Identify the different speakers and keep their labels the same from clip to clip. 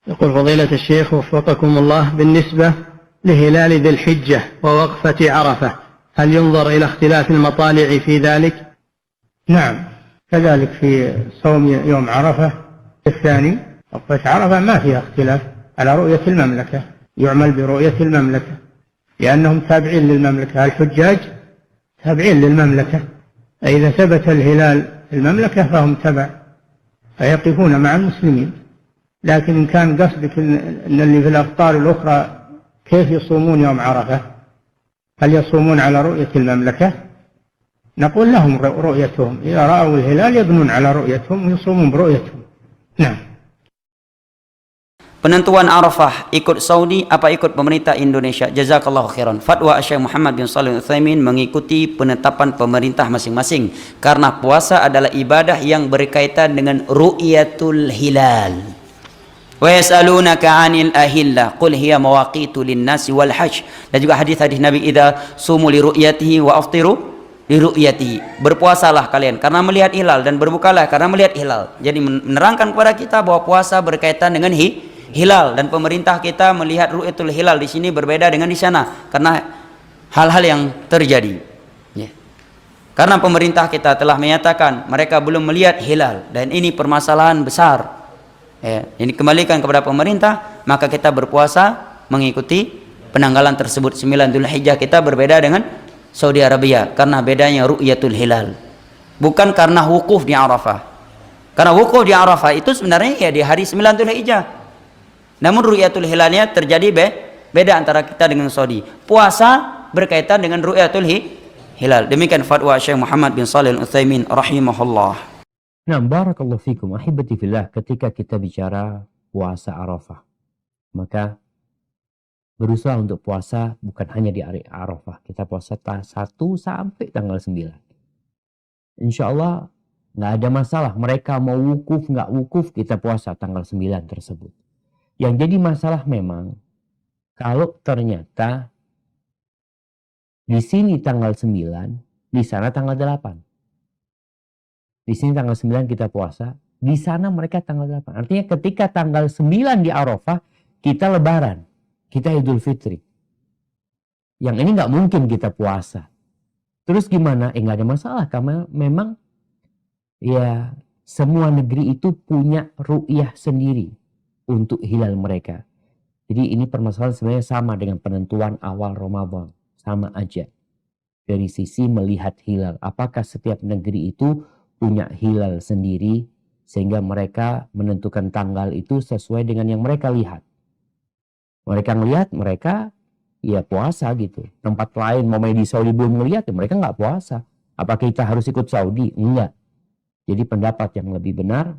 Speaker 1: يقول فضيلة الشيخ وفقكم الله، بالنسبة لهلال ذي الحجة ووقفة عرفة هل ينظر إلى اختلاف المطالع في ذلك؟
Speaker 2: نعم، كذلك في صوم يوم عرفة الثاني وقفة عرفة ما فيها اختلاف على رؤية المملكة، يعمل برؤية المملكة لأنهم تابعين للمملكة، الحجاج تابعين للمملكة، فإذا ثبت الهلال في المملكة فهم تبع فيقفون مع المسلمين. لكن إن كان قصدك أن اللي في الأقطار الأخرى كيف يصومون يوم عرفة، هل يصومون على رؤية المملكة؟ نقول لهم رؤيتهم، إذا رأوا الهلال يبنون على رؤيتهم ويصومون برؤيتهم. نعم.
Speaker 3: Penentuan Arafah ikut Saudi apa ikut pemerintah Indonesia? Jazakallahu khairan. Fatwa Syekh Muhammad bin Shalih Al-Utsaimin mengikuti penetapan pemerintah masing-masing karena puasa adalah ibadah yang berkaitan dengan ru'yatul hilal. Wa yas'alunaka 'anil ahillah qul hiya mawaqitu lin-nasi wal hajj. Dan juga hadis-hadis Nabi, idza sumu li ru'yatihi wa aftiru li ru'yatihi. Berpuasalah kalian karena melihat hilal dan berbukalah karena melihat hilal. Jadi menerangkan kepada kita bahwa puasa berkaitan dengan hilal, dan pemerintah kita melihat ru'yatul hilal di sini berbeda dengan di sana karena hal-hal yang terjadi. Ya. Karena pemerintah kita telah menyatakan mereka belum melihat hilal dan ini permasalahan besar. Ya. Ini kembalikan kepada pemerintah, maka kita berpuasa mengikuti penanggalan tersebut. 9 Dzulhijjah kita berbeda dengan Saudi Arabia karena bedanya ru'yatul hilal. Bukan karena wukuf di Arafah. Karena wukuf di Arafah itu sebenarnya ya di hari 9 Dzulhijjah. Namun ru'yatul hilalnya terjadi beda antara kita dengan Saudi. Puasa berkaitan dengan ru'yatul hilal. Demikian fatwa Syekh Muhammad bin Shalih Al-Utsaimin rahimahullah.
Speaker 4: Nah, barakallahu fikum ahibati fillah, ketika kita bicara puasa Arafah, maka berusaha untuk puasa bukan hanya di hari Arafah. Kita puasa 1 sampai tanggal 9. Insya Allah nggak ada masalah. Mereka mau wukuf nggak wukuf, kita puasa tanggal 9 tersebut. Yang jadi masalah memang kalau ternyata di sini tanggal 9, di sana tanggal 8. Di sini tanggal 9 kita puasa, di sana mereka tanggal 8. Artinya ketika tanggal 9 di Arafah, kita lebaran, kita Idul Fitri. Yang ini nggak mungkin kita puasa. Terus gimana? Nggak ada masalah, karena memang ya semua negeri itu punya ru'yah sendiri untuk hilal mereka. Jadi ini permasalahan sebenarnya sama dengan penentuan awal Ramadan. Sama aja. Dari sisi melihat hilal. Apakah setiap negeri itu punya hilal sendiri sehingga mereka menentukan tanggal itu sesuai dengan yang mereka lihat. Mereka melihat, mereka ya puasa gitu. Tempat lain mau di Saudi belum melihat, ya mereka nggak puasa. Apakah kita harus ikut Saudi? Enggak. Jadi pendapat yang lebih benar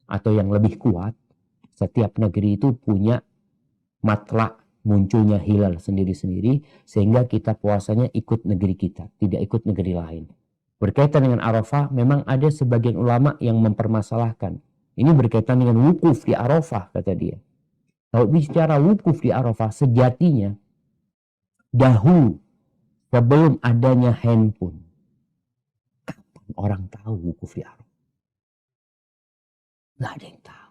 Speaker 4: atau yang lebih kuat, setiap negeri itu punya matlak munculnya hilal sendiri-sendiri sehingga kita puasanya ikut negeri kita, tidak ikut negeri lain. Berkaitan dengan Arafah, memang ada sebagian ulama yang mempermasalahkan. Ini berkaitan dengan wukuf di Arafah, kata dia. Kalau bicara wukuf di Arafah, sejatinya dahulu sebelum adanya handphone, kapan orang tahu wukuf di Arafah? Nggak ada yang tahu.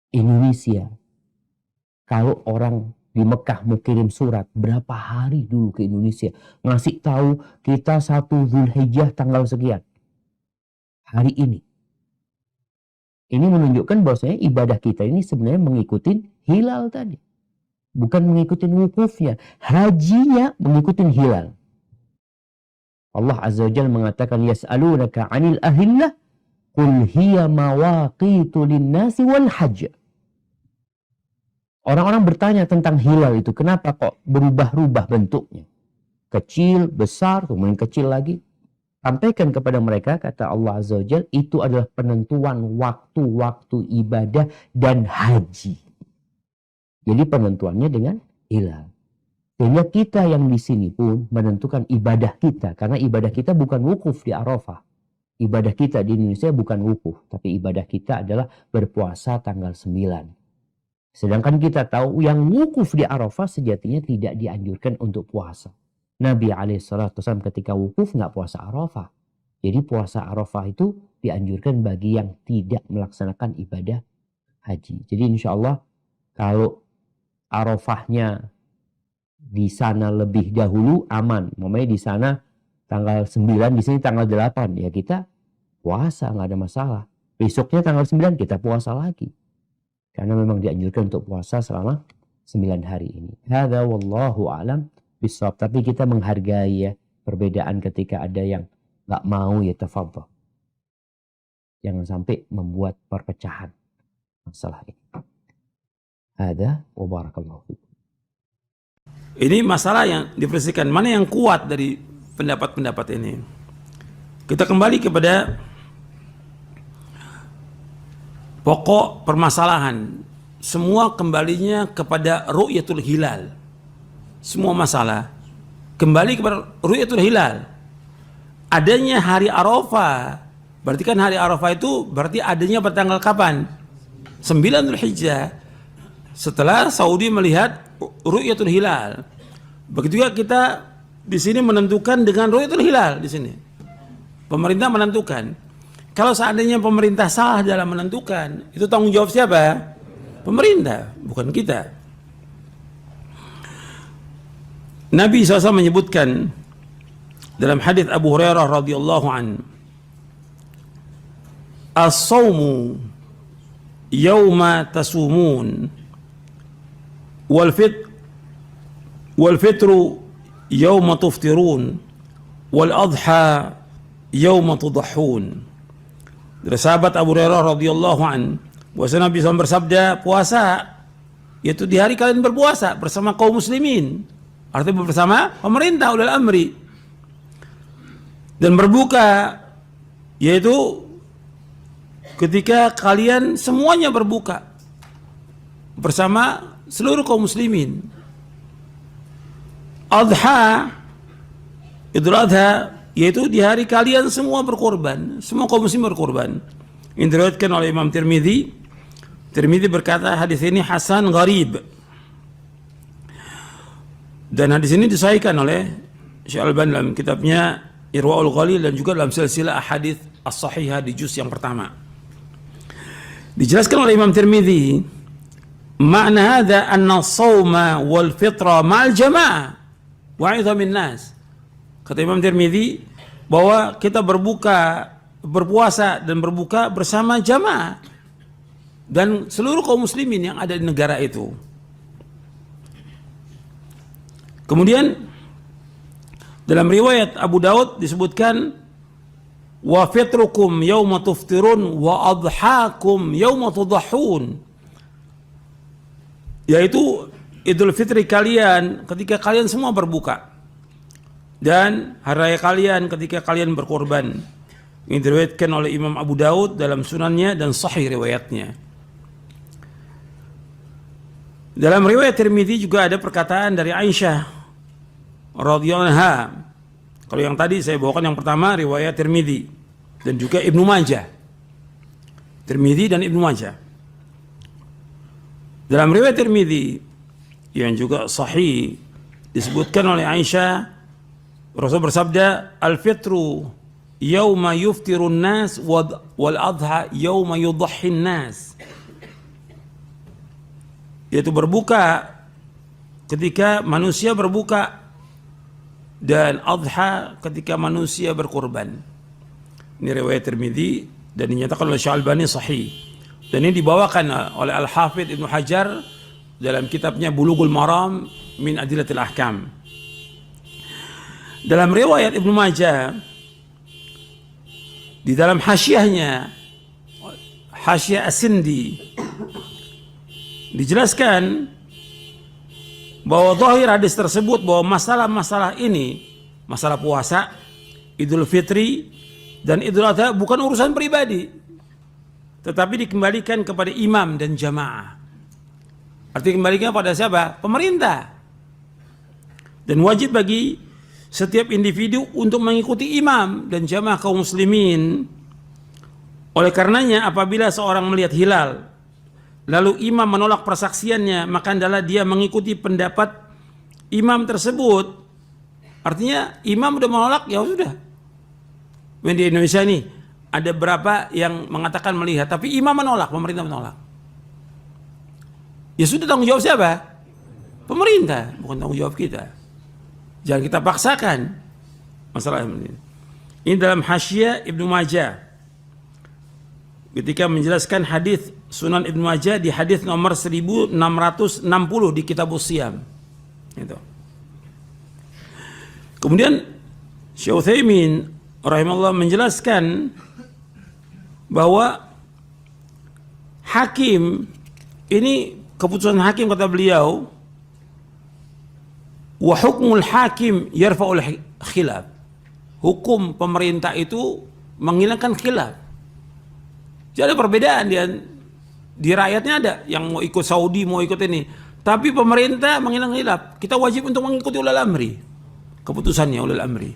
Speaker 4: Indonesia, kalau orang di Mekah mau kirim surat, berapa hari dulu ke Indonesia ngasih tahu kita 1 Dzulhijjah tanggal sekian hari ini. Ini menunjukkan bahwasanya ibadah kita ini sebenarnya mengikuti hilal tadi, bukan mengikuti wukufnya. Hajinya mengikuti hilal. Allah Azza wa Jalla mengatakan, yas'alunaka 'anil ahillah qul hiya mawaqitu lin-nasi wal hajj. Orang-orang bertanya tentang hilal itu, kenapa kok berubah-ubah bentuknya? Kecil, besar, kemudian kecil lagi. Sampaikan kepada mereka, kata Allah Azza wa Jalla, itu adalah penentuan waktu-waktu ibadah dan haji. Jadi penentuannya dengan hilal. Sehingga kita yang di sini pun menentukan ibadah kita. Karena ibadah kita bukan wukuf di Arafah. Ibadah kita di Indonesia bukan wukuf. Tapi ibadah kita adalah berpuasa tanggal 9. Sedangkan kita tahu yang wukuf di Arafah sejatinya tidak dianjurkan untuk puasa. Nabi SAW ketika wukuf nggak puasa Arafah. Jadi puasa Arafah itu dianjurkan bagi yang tidak melaksanakan ibadah haji. Jadi insya Allah kalau Arafahnya di sana lebih dahulu aman. Namanya di sana tanggal 9, di sini tanggal 8. Ya kita puasa, nggak ada masalah. Besoknya tanggal 9 kita puasa lagi. Karena memang dianjurkan untuk puasa selama 9 hari ini. Hadza wallahu a'lam bishawab. Tapi kita menghargai ya perbedaan ketika ada yang nggak mau ya tafadhol. Jangan sampai membuat perpecahan masalah ini. Hadza wa barakallahu fikum.
Speaker 5: Ini masalah yang diperhatikan. Mana yang kuat dari pendapat-pendapat ini? Kita kembali kepada pokok permasalahan. Semua kembalinya kepada ru'yatul hilal. Semua masalah kembali kepada ru'yatul hilal. Adanya hari Arafah, berarti kan hari Arafah itu berarti adanya pada tanggal kapan? 9 Dzulhijjah. Setelah Saudi melihat ru'yatul hilal. Begitu juga kita di sini menentukan dengan ru'yatul hilal di sini. Pemerintah menentukan. Kalau seandainya pemerintah salah dalam menentukan, itu tanggung jawab siapa? Pemerintah, bukan kita. Nabi SAW menyebutkan dalam hadis Abu Hurairah radhiyallahu an, as-sawmu yawma tasumun wal fitru yawma tuftirun wal adha yawma tudahhun. Dari sahabat Abu Hurairah radhiyallahu an, bahwa Nabi SAW bersabda, puasa yaitu di hari kalian berpuasa bersama kaum muslimin, artinya bersama pemerintah ulil amri, dan berbuka yaitu ketika kalian semuanya berbuka bersama seluruh kaum muslimin. Adha, Idul Adha, yaitu di hari kalian semua berkorban, semua kaum muslim berkorban. Ini diriwayatkan oleh Imam Tirmidzi. Tirmidzi berkata hadis ini hasan gharib. Dan hadis ini disahihkan oleh Syekh Al-Albani dalam kitabnya Irwaul Ghalil dan juga dalam silsilah ahadits as-sahihah di juz yang pertama. Dijelaskan oleh Imam Tirmidzi, makna hadza anna as-shauma wal fitra ma'al jamaah wa'idha min nas. Kata Imam Tirmidzi bahwa kita berpuasa dan berbuka bersama jamaah dan seluruh kaum muslimin yang ada di negara itu. Kemudian dalam riwayat Abu Daud disebutkan wa fitrukum yauma tuftirun wa adhakum yauma tudahhun, yaitu Idul Fitri kalian ketika kalian semua berbuka, dan hari raya kalian ketika kalian berkorban. Ini diriwayatkan oleh Imam Abu Daud dalam sunannya dan sahih riwayatnya. Dalam riwayat Tirmidzi juga ada perkataan dari Aisyah radhiyallahu anha. Kalau yang tadi saya bawakan yang pertama riwayat Tirmidzi dan juga Ibnu Majah. Tirmidzi dan Ibnu Majah. Dalam riwayat Tirmidzi yang juga sahih disebutkan oleh Aisyah, Rasul bersabda, al-fitru yauma yuftirun nas wal adha yauma yudahhin nas, yaitu berbuka ketika manusia berbuka dan adha ketika manusia berkorban. Ini riwayat Tirmidzi dan dinyatakan oleh Syekh Al-Albani sahih, dan ini dibawakan oleh Al-Hafidz Ibnu Hajar dalam kitabnya Bulughul Maram min Adillatil Ahkam. Dalam riwayat Ibnu Majah di dalam hasyiahnya, Hasyiah As-Sindi, dijelaskan bahwa zahir hadis tersebut bahwa masalah-masalah ini, masalah puasa, Idul Fitri dan Idul Adha bukan urusan pribadi, tetapi dikembalikan kepada imam dan jamaah. Artinya kembalikan pada siapa? Pemerintah. Dan wajib bagi setiap individu untuk mengikuti imam dan jamaah kaum muslimin. Oleh karenanya apabila seorang melihat hilal lalu imam menolak persaksiannya, maka adalah dia mengikuti pendapat imam tersebut. Artinya imam udah menolak, ya sudah. Di Indonesia ini ada berapa yang mengatakan melihat, tapi imam menolak, pemerintah menolak. Ya sudah, tanggung jawab siapa? Pemerintah, bukan tanggung jawab kita. Jangan kita paksakan masalah ini. Ini dalam Hasyiah Ibnu Majah ketika menjelaskan hadis Sunan Ibnu Majah di hadis nomor 1660 di Kitabus Shiyam. Gitu. Kemudian Syekh Utsaimin rahimahullah menjelaskan bahwa hakim ini, keputusan hakim kata beliau, wa hukmul hakim yarfa'ul khilaf. Hukum pemerintah itu menghilangkan khilaf. Jadi ada perbedaan di rakyatnya, ada yang mau ikut Saudi, mau ikut ini. Tapi pemerintah menghilangkan khilaf. Kita wajib untuk mengikuti ulil amri. Keputusannya ulil amri.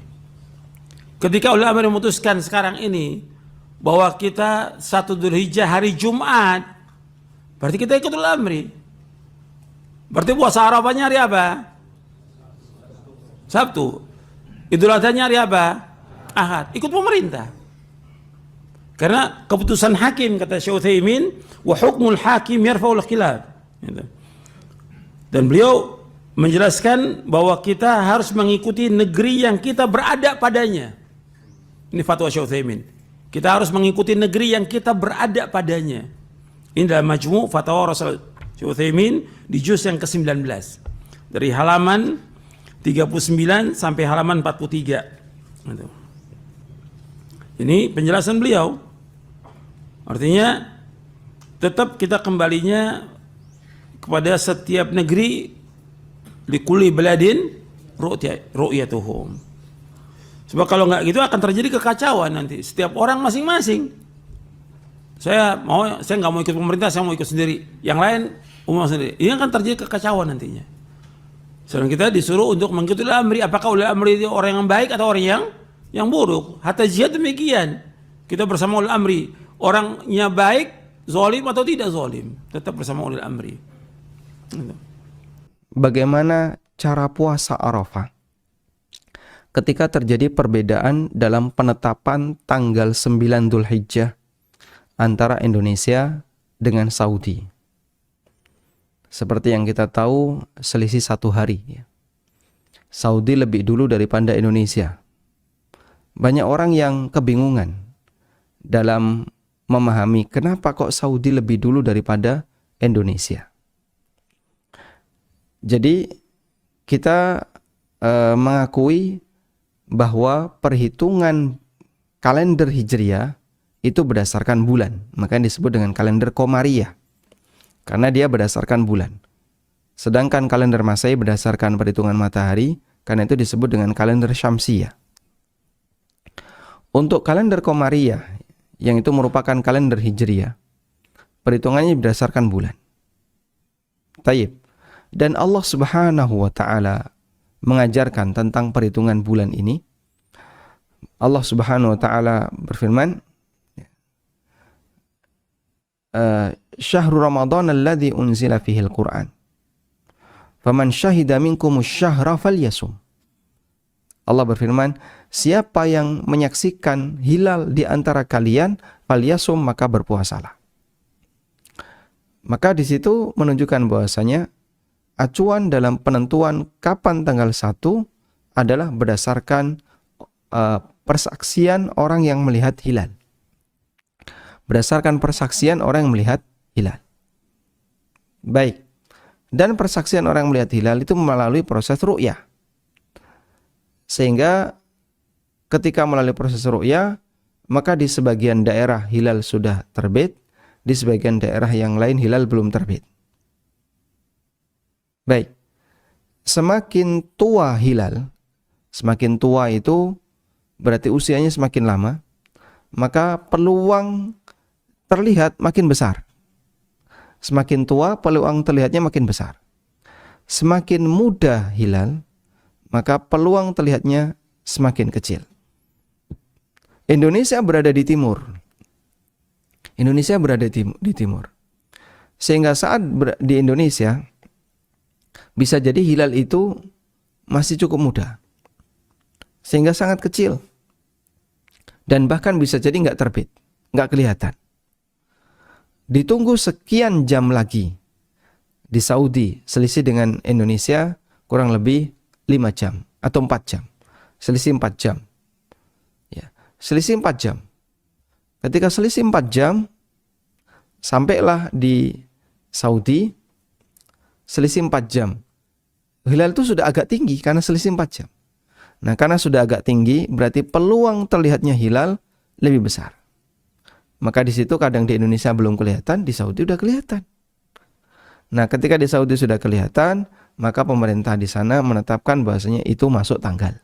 Speaker 5: Ketika ulil amri memutuskan sekarang ini bahwa kita 1 Dzulhijjah hari Jumat, berarti kita ikut ulil amri. Berarti puasa Arafahnya hari apa? Sabtu. Idul Adhanya hari apa? Ahad. Ikut pemerintah. Karena keputusan hakim, kata Syekh Utsaimin, wa hukmul hakim yarfa'ul khilaf. Dan beliau menjelaskan bahwa kita harus mengikuti negeri yang kita berada padanya. Ini fatwa Syekh Utsaimin. Kita harus mengikuti negeri yang kita berada padanya. Ini dalam Majmu' Fatwa Rasul Syekh Utsaimin di juz yang ke-19. Dari halaman 39 sampai halaman 43. Ini penjelasan beliau. Artinya tetap kita kembalinya kepada setiap negeri, likulli baladin ru'yatuhum. Sebab kalau nggak gitu akan terjadi kekacauan nanti. Setiap orang masing-masing. Saya nggak mau ikut pemerintah, saya mau ikut sendiri. Yang lain umum sendiri. Ini akan terjadi kekacauan nantinya. Sedang kita disuruh untuk mengikuti ulil amri. Apakah ulil amri itu orang yang baik atau orang yang buruk? Hatta jihad demikian. Kita bersama ulil amri. Orangnya baik, zalim atau tidak zalim, tetap bersama ulil amri.
Speaker 6: Bagaimana cara puasa Arafah ketika terjadi perbedaan dalam penetapan tanggal 9 Dzulhijjah antara Indonesia dengan Saudi? Seperti yang kita tahu, selisih 1 hari. Saudi lebih dulu daripada Indonesia. Banyak orang yang kebingungan dalam memahami kenapa kok Saudi lebih dulu daripada Indonesia. Jadi kita mengakui bahwa perhitungan kalender Hijriah itu berdasarkan bulan. Makanya disebut dengan kalender Qamariyah. Karena dia berdasarkan bulan. Sedangkan kalender Masehi berdasarkan perhitungan matahari, karena itu disebut dengan kalender Syamsiyah. Untuk kalender Qamariyah, yang itu merupakan kalender Hijriah, perhitungannya berdasarkan bulan. Taib. Dan Allah Subhanahu wa Ta'ala mengajarkan tentang perhitungan bulan ini. Allah Subhanahu wa Ta'ala berfirman, Syahrul Ramadan alladzi unzila fihi al-Qur'an. Faman syahida minkumus syahra falyasum. Allah berfirman, siapa yang menyaksikan hilal di antara kalian, falyasum, maka berpuasalah. Maka di situ menunjukkan bahwasanya acuan dalam penentuan kapan tanggal 1 adalah berdasarkan persaksian orang yang melihat hilal. Berdasarkan persaksian orang yang melihat hilal. Baik. Dan persaksian orang yang melihat hilal itu melalui proses ru'yah. Sehingga ketika melalui proses ru'yah, maka di sebagian daerah hilal sudah terbit, di sebagian daerah yang lain hilal belum terbit. Baik. Semakin tua hilal, semakin tua itu berarti usianya semakin lama, maka peluang terlihat makin besar. Semakin tua, peluang terlihatnya makin besar. Semakin muda hilal, maka peluang terlihatnya semakin kecil. Indonesia berada di timur. Indonesia berada di timur. Sehingga saat di Indonesia, bisa jadi hilal itu masih cukup muda. Sehingga sangat kecil. Dan bahkan bisa jadi nggak terbit, nggak kelihatan. Ditunggu sekian jam lagi Di Saudi selisih dengan Indonesia kurang lebih 5 jam atau 4 jam. Selisih 4 jam. Ya, selisih 4 jam. Ketika selisih 4 jam, sampailah di Saudi, selisih 4 jam. Hilal itu sudah agak tinggi karena selisih 4 jam. Nah, karena sudah agak tinggi, berarti peluang terlihatnya hilal lebih besar. Maka di situ kadang di Indonesia belum kelihatan, di Saudi sudah kelihatan. Nah, ketika di Saudi sudah kelihatan, maka pemerintah di sana menetapkan bahwasanya itu masuk tanggal.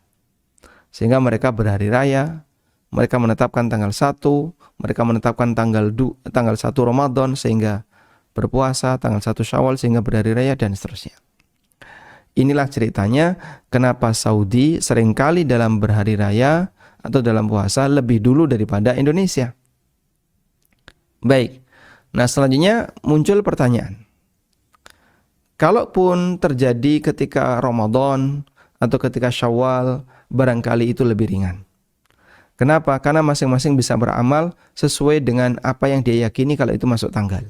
Speaker 6: Sehingga mereka berhari raya, mereka menetapkan tanggal 1, mereka menetapkan tanggal 1 Ramadan sehingga berpuasa, tanggal 1 Syawal sehingga berhari raya dan seterusnya. Inilah ceritanya kenapa Saudi seringkali dalam berhari raya atau dalam puasa lebih dulu daripada Indonesia. Baik, nah selanjutnya muncul pertanyaan. Kalaupun terjadi ketika Ramadan atau ketika Syawal, barangkali itu lebih ringan. Kenapa? Karena masing-masing bisa beramal sesuai dengan apa yang dia yakini kalau itu masuk tanggal.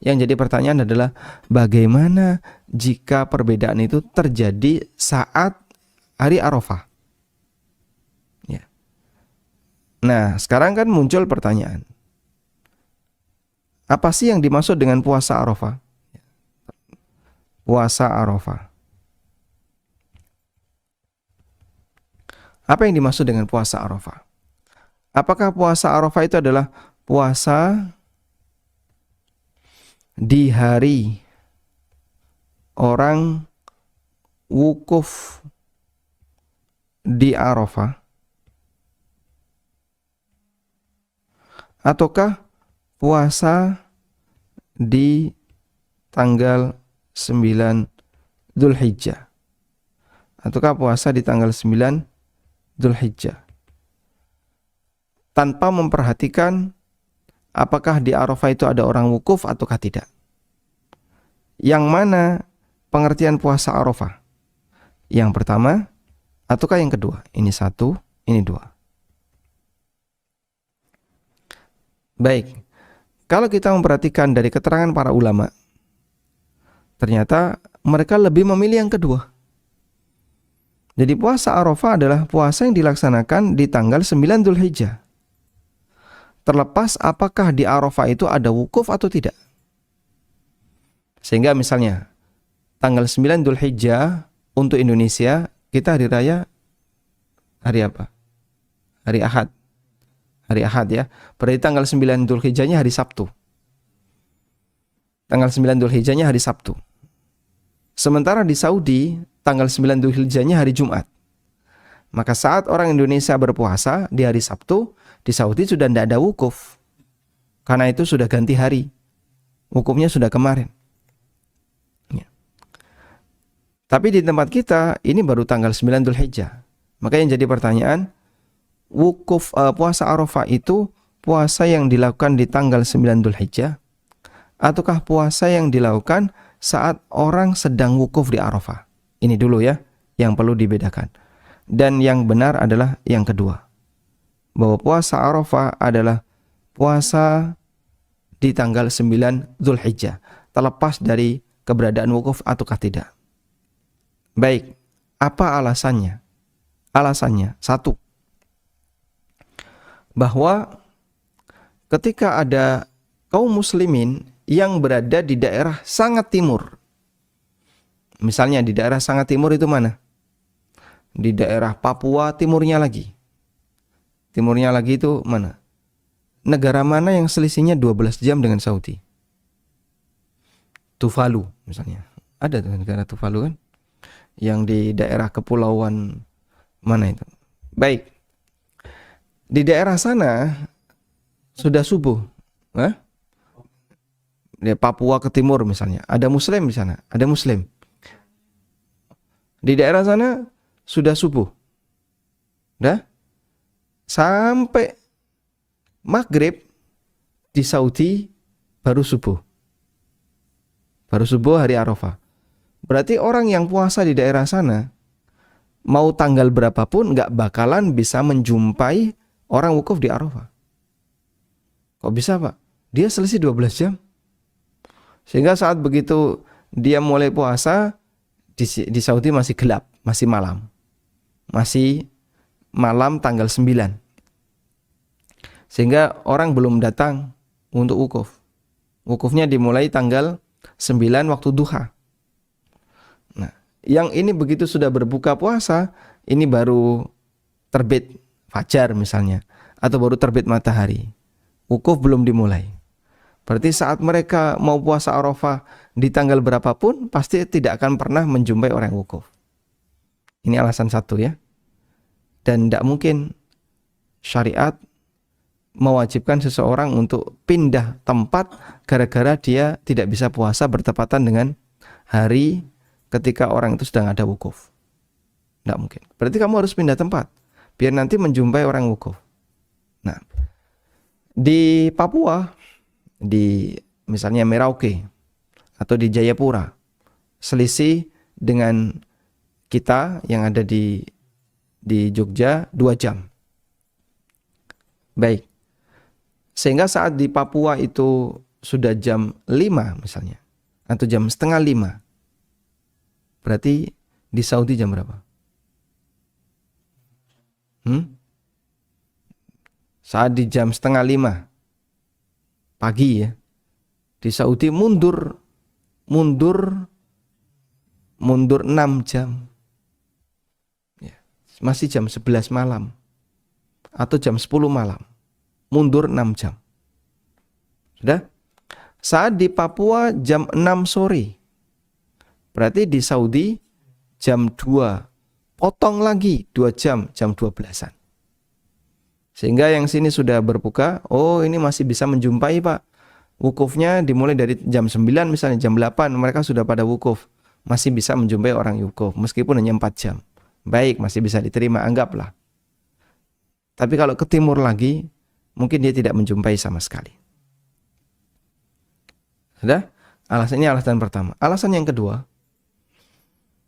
Speaker 6: Yang jadi pertanyaan adalah bagaimana jika perbedaan itu terjadi saat hari Arafah? Ya. Nah, sekarang kan muncul pertanyaan. Apa sih yang dimaksud dengan puasa Arafah? Puasa Arafah. Apa yang dimaksud dengan puasa Arafah? Apakah puasa Arafah itu adalah puasa di hari orang wukuf di Arafah, ataukah puasa di tanggal 9 Dzulhijjah, ataukah puasa di tanggal 9 Dzulhijjah, tanpa memperhatikan apakah di Arafah itu ada orang wukuf ataukah tidak. Yang mana pengertian puasa Arafah? Yang pertama ataukah yang kedua? Ini 1, ini 2. Baik, kalau kita memperhatikan dari keterangan para ulama, ternyata mereka lebih memilih yang kedua. Jadi puasa Arafah adalah puasa yang dilaksanakan di tanggal 9 Dzulhijjah. Terlepas apakah di Arafah itu ada wukuf atau tidak. Sehingga misalnya tanggal 9 Dzulhijjah untuk Indonesia, kita hari raya hari apa? Hari Ahad. Hari Ahad ya. Berarti tanggal 9 Dzulhijjahnya hari Sabtu. Tanggal 9 Dzulhijjahnya hari Sabtu. Sementara di Saudi, tanggal 9 Dzulhijjahnya hari Jumat. Maka saat orang Indonesia berpuasa di hari Sabtu, di Saudi sudah tidak ada wukuf. Karena itu sudah ganti hari. Wukufnya sudah kemarin. Ya. Tapi di tempat kita, ini baru tanggal 9 Dzulhijjah. Maka yang jadi pertanyaan, wukuf puasa Arafah itu puasa yang dilakukan di tanggal 9 Dzulhijjah, ataukah puasa yang dilakukan saat orang sedang wukuf di Arafah? Ini dulu ya, yang perlu dibedakan. Dan yang benar adalah yang kedua. Bahwa puasa Arafah adalah puasa di tanggal 9 Dzulhijjah, terlepas dari keberadaan wukuf ataukah tidak. Baik, apa alasannya? Alasannya, 1. Bahwa ketika ada kaum muslimin yang berada di daerah sangat timur. Misalnya di daerah sangat timur itu mana? Di daerah Papua timurnya lagi. Timurnya lagi itu mana? Negara mana yang selisihnya 12 jam dengan Saudi? Tuvalu misalnya. Ada tuh negara Tuvalu kan? Yang di daerah kepulauan mana itu? Baik. Di daerah sana sudah subuh. Di Papua ke timur misalnya. Ada muslim di sana. Ada muslim. Di daerah sana sudah subuh. Dah? Sampai maghrib di Saudi baru subuh. Baru subuh hari Arafah. Berarti orang yang puasa di daerah sana, mau tanggal berapapun nggak bakalan bisa menjumpai orang wukuf di Arafah. Kok bisa Pak? Dia selisih 12 jam. Sehingga saat begitu dia mulai puasa di Saudi masih gelap, masih malam. Masih malam tanggal 9. Sehingga orang belum datang untuk wukuf. Wukufnya dimulai tanggal 9 waktu duha. Nah, yang ini begitu sudah berbuka puasa, ini baru terbit fajar misalnya, atau baru terbit matahari. Wukuf belum dimulai. Berarti saat mereka mau puasa Arafah di tanggal berapapun, pasti tidak akan pernah menjumpai orang wukuf. Ini alasan satu ya. Dan tidak mungkin syariat mewajibkan seseorang untuk pindah tempat gara-gara dia tidak bisa puasa bertepatan dengan hari ketika orang itu sedang ada wukuf. Tidak mungkin. Berarti kamu harus pindah tempat biar nanti menjumpai orang wukuf. Nah, di Papua, di misalnya Merauke atau di Jayapura, selisih dengan kita yang ada di Jogja 2 jam. Baik. Sehingga saat di Papua itu sudah jam 5 misalnya, atau jam setengah 5. Berarti di Saudi jam berapa? Saat di jam setengah 5 pagi ya. Di Saudi mundur 6 jam. Ya, masih jam 11 malam atau jam 10 malam. Mundur 6 jam. Sudah? Saat di Papua jam 6 sore. Berarti di Saudi jam 2. Potong lagi 2 jam, jam 12-an. Sehingga yang sini sudah berbuka, oh ini masih bisa menjumpai Pak. Wukufnya dimulai dari jam 9 misalnya, jam 8 mereka sudah pada wukuf. Masih bisa menjumpai orang wukuf, meskipun hanya 4 jam. Baik, masih bisa diterima, anggaplah. Tapi kalau ke timur lagi, mungkin dia tidak menjumpai sama sekali. Sudah? Alasannya alasan pertama. Alasan yang kedua,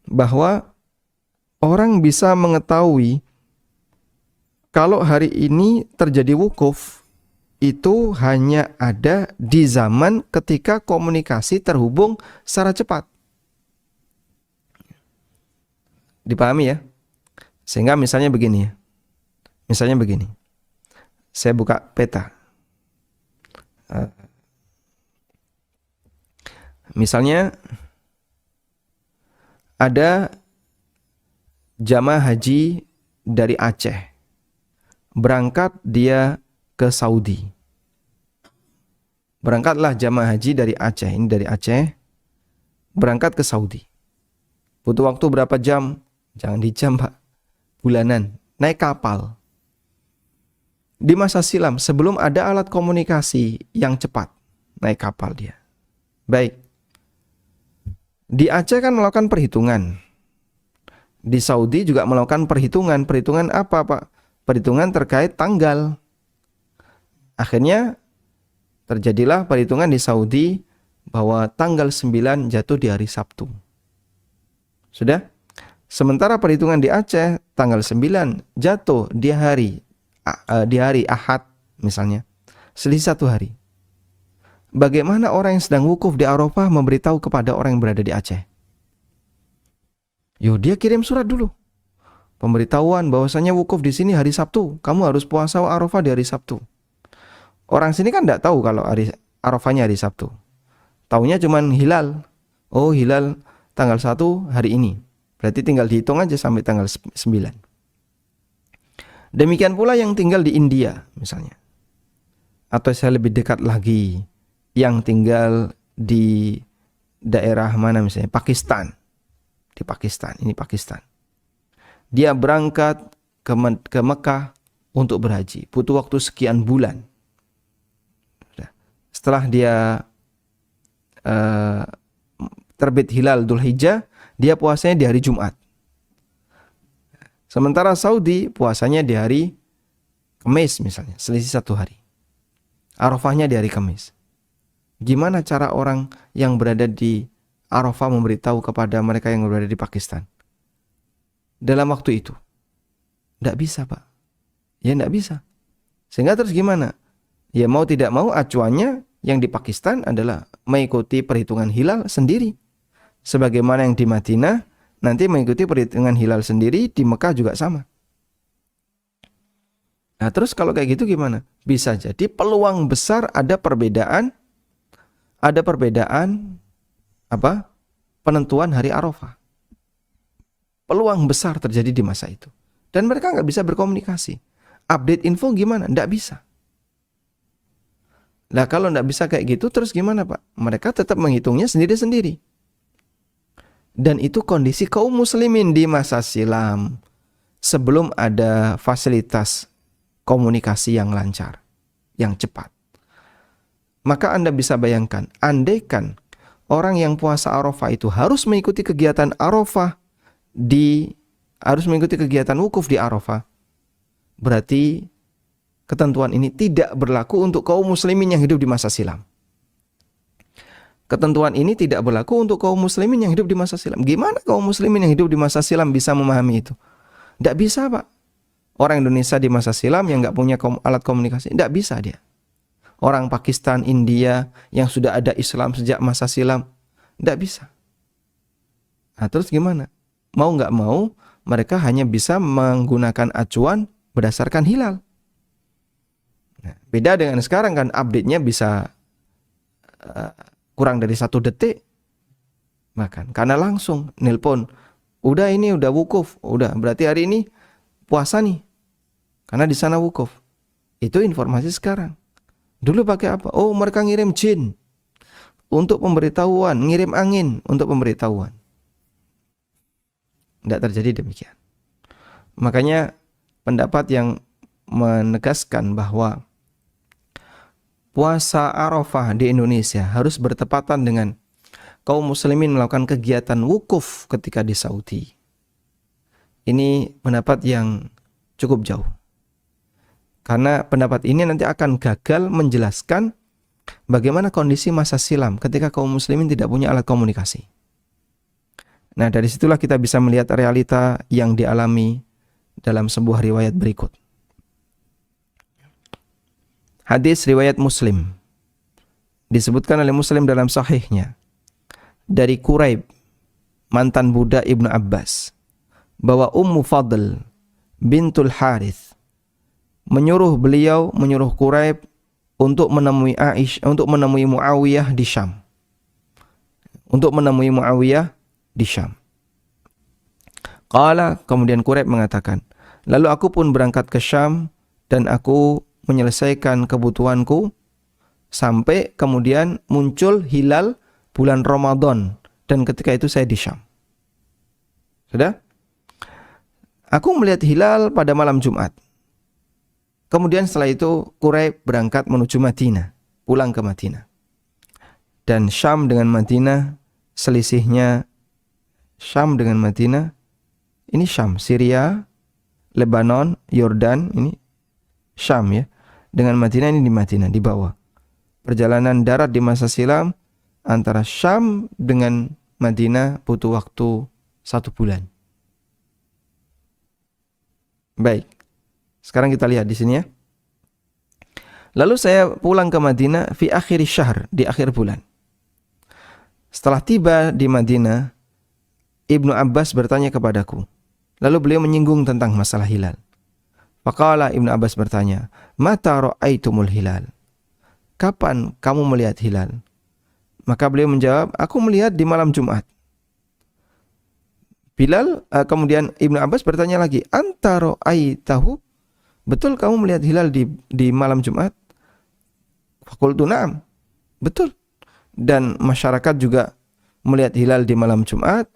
Speaker 6: bahwa orang bisa mengetahui kalau hari ini terjadi wukuf itu hanya ada di zaman ketika komunikasi terhubung secara cepat. Dipahami ya? Sehingga misalnya begini ya. Misalnya begini. Saya buka peta. Misalnya ada jamaah haji dari Aceh. Berangkat dia ke Saudi. Berangkatlah jamaah haji dari Aceh. Ini dari Aceh. Berangkat ke Saudi. Butuh waktu berapa jam? Jangan di jam Pak. Bulanan. Naik kapal. Di masa silam, sebelum ada alat komunikasi yang cepat, naik kapal dia. Baik. Di Aceh kan melakukan perhitungan. Di Saudi juga melakukan perhitungan. Perhitungan apa Pak? Perhitungan terkait tanggal. Akhirnya terjadilah perhitungan di Saudi bahwa tanggal 9 jatuh di hari Sabtu. Sudah? Sementara perhitungan di Aceh tanggal 9 jatuh di hari Ahad misalnya. Selisih 1 hari. Bagaimana orang yang sedang wukuf di Arafah memberitahu kepada orang yang berada di Aceh? Dia kirim surat dulu. Pemberitahuan bahwasanya wukuf di sini hari Sabtu. Kamu harus puasa Arafah di hari Sabtu. Orang sini kan tidak tahu kalau hari Arafahnya hari Sabtu. Taunya cuman hilal. Oh, hilal tanggal 1 hari ini. Berarti tinggal dihitung aja sampai tanggal 9. Demikian pula yang tinggal di India misalnya. Atau saya lebih dekat lagi, yang tinggal di daerah mana misalnya, Pakistan. Di Pakistan, ini Pakistan. Dia berangkat ke Mekah untuk berhaji. Butuh waktu sekian bulan. Setelah dia terbit hilal Dzulhijjah, dia puasanya di hari Jumat. Sementara Saudi puasanya di hari Kamis misalnya, selisih 1 hari. Arafahnya di hari Kamis. Gimana cara orang yang berada di Arafah memberitahu kepada mereka yang berada di Pakistan dalam waktu itu? Tidak bisa Pak. Ya tidak bisa. Sehingga terus gimana? Ya mau tidak mau acuannya yang di Pakistan adalah mengikuti perhitungan hilal sendiri. sebagaimana yang di Madinah, nanti mengikuti perhitungan hilal sendiri di Mekah juga sama. Nah, terus kalau kayak gitu gimana? Bisa jadi peluang besar ada perbedaan apa? Penentuan hari Arafah. Peluang besar terjadi di masa itu. Dan mereka nggak bisa berkomunikasi. Update info gimana? Nggak bisa. Nah, kalau nggak bisa kayak gitu, terus gimana, Pak? Mereka tetap menghitungnya sendiri-sendiri. Dan itu kondisi kaum muslimin di masa silam. Sebelum ada fasilitas komunikasi yang lancar, yang cepat. Maka Anda bisa bayangkan, andaikan orang yang puasa Arafah itu harus mengikuti kegiatan Arafah harus mengikuti kegiatan wukuf di Arafah, berarti ketentuan ini tidak berlaku untuk kaum muslimin yang hidup di masa silam. Ketentuan ini tidak berlaku untuk kaum muslimin yang hidup di masa silam. Gimana kaum muslimin yang hidup di masa silam bisa memahami itu? Tidak bisa, Pak. Orang Indonesia di masa silam yang nggak punya alat komunikasi, tidak bisa dia. Orang Pakistan, India yang sudah ada Islam sejak masa silam, tidak bisa. Nah, terus gimana? Mau nggak mau, mereka hanya bisa menggunakan acuan berdasarkan hilal. Nah, beda dengan sekarang kan, update-nya bisa kurang dari 1 detik. Bahkan karena langsung nelpon, udah ini udah wukuf, udah berarti hari ini puasa nih. Karena di sana wukuf. Itu informasi sekarang. Dulu pakai apa? Oh, mereka ngirim jin untuk pemberitahuan, ngirim angin untuk pemberitahuan. Tidak terjadi demikian. Makanya pendapat yang menegaskan bahwa puasa Arafah di Indonesia harus bertepatan dengan kaum muslimin melakukan kegiatan wukuf ketika di Saudi. Ini pendapat yang cukup jauh. Karena pendapat ini nanti akan gagal menjelaskan bagaimana kondisi masa silam ketika kaum muslimin tidak punya alat komunikasi. Nah, dari situlah kita bisa melihat realita yang dialami dalam sebuah riwayat berikut. Hadis riwayat Muslim. Disebutkan oleh Muslim dalam sahihnya. Dari Quraib, mantan budak Ibnu Abbas, bahwa Ummu Fadl bintul Harith menyuruh Quraib untuk menemui Muawiyah di Syam. Qala, kemudian Quraib mengatakan, lalu aku pun berangkat ke Syam dan aku menyelesaikan kebutuhanku sampai kemudian muncul hilal bulan Ramadan dan ketika itu saya di Syam. Sudah? Aku melihat hilal pada malam Jumat. Kemudian setelah itu Quraib berangkat menuju Madinah, pulang ke Madinah. Dan Syam dengan Madinah selisihnya, Syam dengan Madinah, ini Syam, Syria, Lebanon, Yordan, ini Syam ya. Dengan Madinah ini di Madinah, di bawah. Perjalanan darat di masa silam antara Syam dengan Madinah butuh waktu 1 bulan. Baik. Sekarang kita lihat di sini ya. Lalu saya pulang ke Madinah fi akhir syahr, di akhir bulan. Setelah tiba di Madinah, Ibnu Abbas bertanya kepadaku. Lalu beliau menyinggung tentang masalah hilal. Faqala, Ibnu Abbas bertanya, "Mata ra'aitumul hilal?" Kapan kamu melihat hilal? Maka beliau menjawab, aku melihat di malam Jumat. Kemudian Ibnu Abbas bertanya lagi, anta ra'aitahu? Betul kamu melihat hilal di malam Jumat? Faqultu na'am. Betul. Dan masyarakat juga melihat hilal di malam Jumat,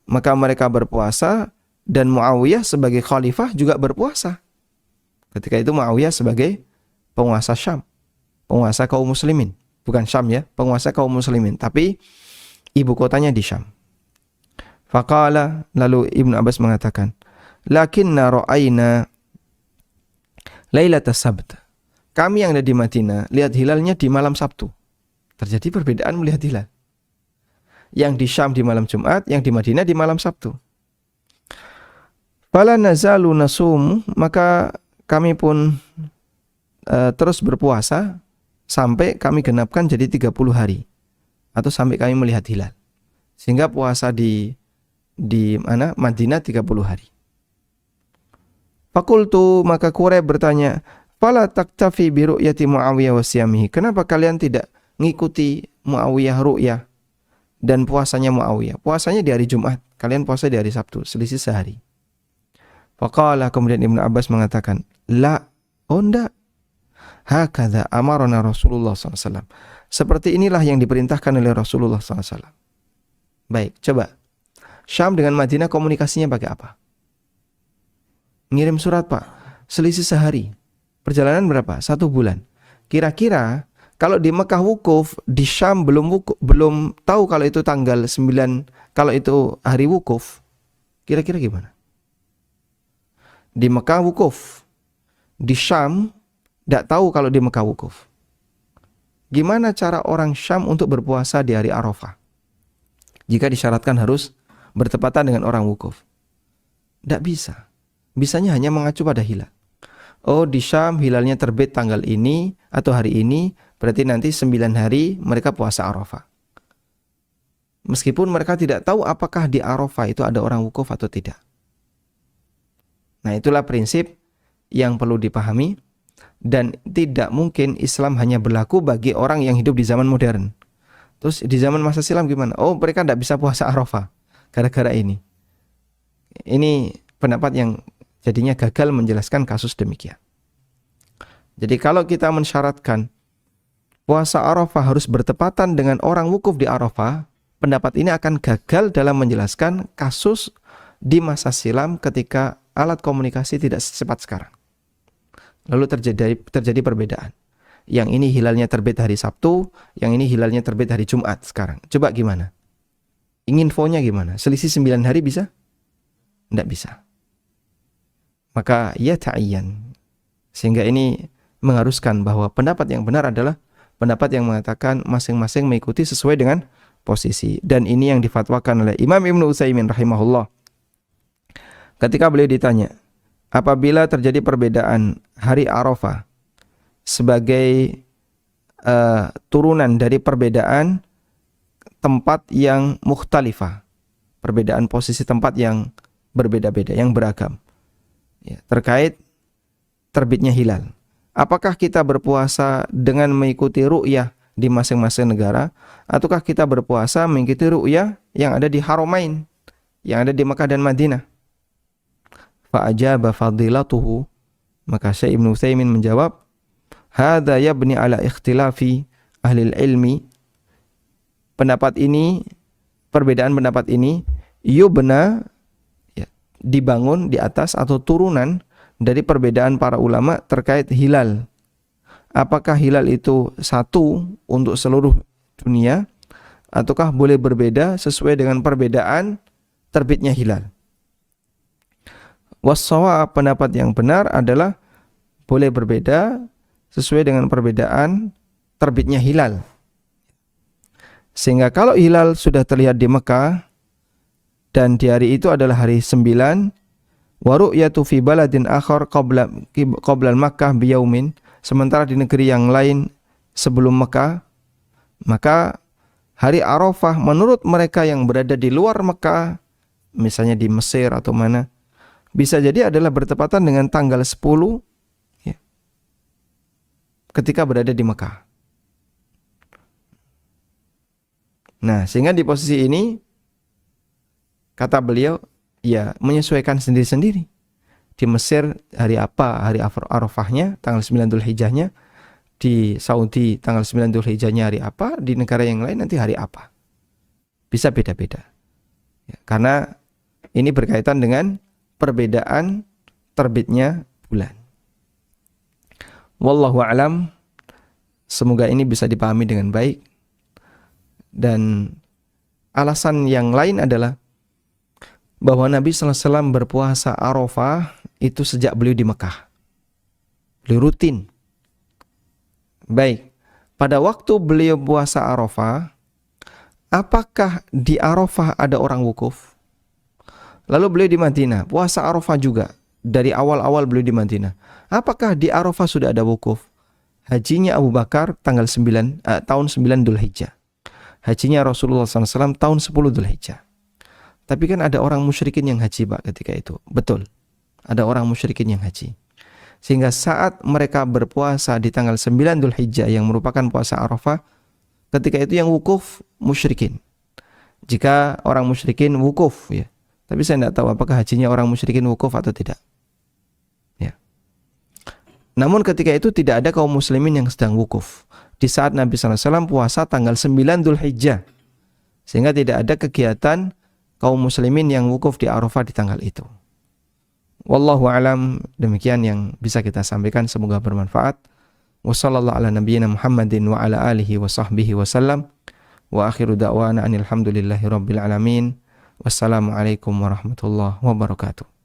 Speaker 6: maka mereka berpuasa dan Muawiyah sebagai khalifah juga berpuasa. Ketika itu Muawiyah sebagai penguasa Syam, penguasa kaum muslimin, bukan Syam ya, penguasa kaum muslimin, tapi ibu kotanya di Syam. Faqala, lalu Ibnu Abbas mengatakan, lakinna ra'ayna lailatas sabt. Kami yang ada di Madinah lihat hilalnya di malam Sabtu. Terjadi perbedaan melihat hilal. Yang di Syam di malam Jumat, yang di Madinah di malam Sabtu. Fala nazalu nasum, maka kami pun terus berpuasa sampai kami genapkan jadi 30 hari atau sampai kami melihat hilal. Sehingga puasa di mana? Madinah 30 hari. Fakultu, maka Quraib bertanya, fala taktafi bi ru'yati Muawiyah wa siyamihi. Kenapa kalian tidak ngikuti Muawiyah ru'yah dan puasanya Muawiyah? Puasanya di hari Jumat, kalian puasa di hari Sabtu, selisih sehari. Faqala, kemudian Ibnu Abbas mengatakan, la, oh enggak. Hakadha amarana Rasulullah SAW. Seperti inilah yang diperintahkan oleh Rasulullah SAW. Baik, coba. Syam dengan Madinah komunikasinya pakai apa? Ngirim surat, Pak. Selisih sehari. Perjalanan berapa? 1 bulan. Kira-kira kalau di Mekah wukuf, di Syam belum tahu kalau itu tanggal 9, kalau itu hari wukuf. Kira-kira gimana? Di Mekah wukuf. Di Syam tidak tahu kalau di Mekah wukuf. Gimana cara orang Syam untuk berpuasa di hari Arafah? Jika disyaratkan harus bertepatan dengan orang wukuf. Tidak bisa. Bisanya hanya mengacu pada hilal. Oh, di Syam hilalnya terbit tanggal ini atau hari ini, berarti nanti 9 hari mereka puasa Arafah. Meskipun mereka tidak tahu apakah di Arafah itu ada orang wukuf atau tidak. Nah, itulah prinsip yang perlu dipahami, dan tidak mungkin Islam hanya berlaku bagi orang yang hidup di zaman modern. Terus di zaman masa silam gimana? Oh, mereka tidak bisa puasa Arafah gara-gara ini. Ini pendapat yang jadinya gagal menjelaskan kasus demikian. Jadi kalau kita mensyaratkan puasa Arafah harus bertepatan dengan orang wukuf di Arafah, pendapat ini akan gagal dalam menjelaskan kasus di masa silam ketika alat komunikasi tidak secepat sekarang. Lalu terjadi perbedaan. Yang ini hilalnya terbit hari Sabtu, yang ini hilalnya terbit hari Jumat sekarang. Coba gimana? Infonya gimana? Selisih 9 hari bisa? Tidak bisa. Maka ya ta'ayyan. Sehingga ini mengharuskan bahwa pendapat yang benar adalah pendapat yang mengatakan masing-masing mengikuti sesuai dengan posisi. Dan ini yang difatwakan oleh Imam Ibnu Utsaimin rahimahullah. Ketika beliau ditanya, apabila terjadi perbedaan hari Arafah sebagai turunan dari perbedaan tempat yang mukhtalifah, perbedaan posisi tempat yang berbeda-beda, yang beragam, ya, terkait terbitnya hilal. Apakah kita berpuasa dengan mengikuti ru'yah di masing-masing negara, ataukah kita berpuasa mengikuti ru'yah yang ada di Haramain, yang ada di Makkah dan Madinah? Fa'ajaba fadilatuhu, maka Syekh Ibnu Utsaimin menjawab, hadza yabni ala ikhtilafi ahli ilmi. Pendapat ini, perbedaan pendapat ini yubna, dibangun di atas atau turunan dari perbedaan para ulama terkait hilal. Apakah hilal itu satu untuk seluruh dunia, ataukah boleh berbeda sesuai dengan perbedaan terbitnya hilal? Wassawab, pendapat yang benar adalah boleh berbeda sesuai dengan perbedaan terbitnya hilal. Sehingga kalau hilal sudah terlihat di Mekah dan di hari itu adalah hari 9, wa ru'yatu fi baladin akhar qabla Makkah biyaumin, sementara di negeri yang lain sebelum Mekah, maka hari Arafah menurut mereka yang berada di luar Mekah, misalnya di Mesir atau mana, bisa jadi adalah bertepatan dengan tanggal 10 ya, ketika berada di Mekah. Nah, sehingga di posisi ini kata beliau, ya menyesuaikan sendiri-sendiri. Di Mesir hari apa? Hari Arafahnya, tanggal 9 Dzulhijjahnya. Di Saudi tanggal 9 Dzulhijjahnya hari apa? Di negara yang lain nanti hari apa? Bisa beda-beda. Ya, karena ini berkaitan dengan perbedaan terbitnya bulan. Wallahu a'lam. Semoga ini bisa dipahami dengan baik. Dan alasan yang lain adalah bahwa Nabi SAW berpuasa Arafah itu sejak beliau di Mekah. Beliau rutin. Baik, pada waktu beliau puasa Arafah, apakah di Arafah ada orang wukuf? Lalu beliau di Madinah, puasa Arafah juga. Dari awal-awal beliau di Madinah. Apakah di Arafah sudah ada wukuf? Hajinya Abu Bakar tanggal 9, tahun 9 Dzulhijjah. hajinya Rasulullah SAW tahun 10 Dzulhijjah. Tapi kan ada orang musyrikin yang haji Pak ketika itu. Betul, ada orang musyrikin yang haji. Sehingga saat mereka berpuasa di tanggal 9 Dzulhijjah yang merupakan puasa Arafah, ketika itu yang wukuf musyrikin. Jika orang musyrikin wukuf ya. Tapi saya tidak tahu apakah hajinya orang musyrikin wukuf atau tidak. Ya. Namun ketika itu tidak ada kaum muslimin yang sedang wukuf. Di saat Nabi SAW puasa tanggal 9 Dzulhijjah. Sehingga tidak ada kegiatan kaum muslimin yang wukuf di Arafah di tanggal itu. Wallahu alam, demikian yang bisa kita sampaikan, semoga bermanfaat. Wassallallahu ala nabiyyina Muhammadin wa ala alihi wa sahbihi wasallam. Wa akhiru da'wana anil hamdulillahi rabbil alamin. Wassalamualaikum warahmatullahi wabarakatuh.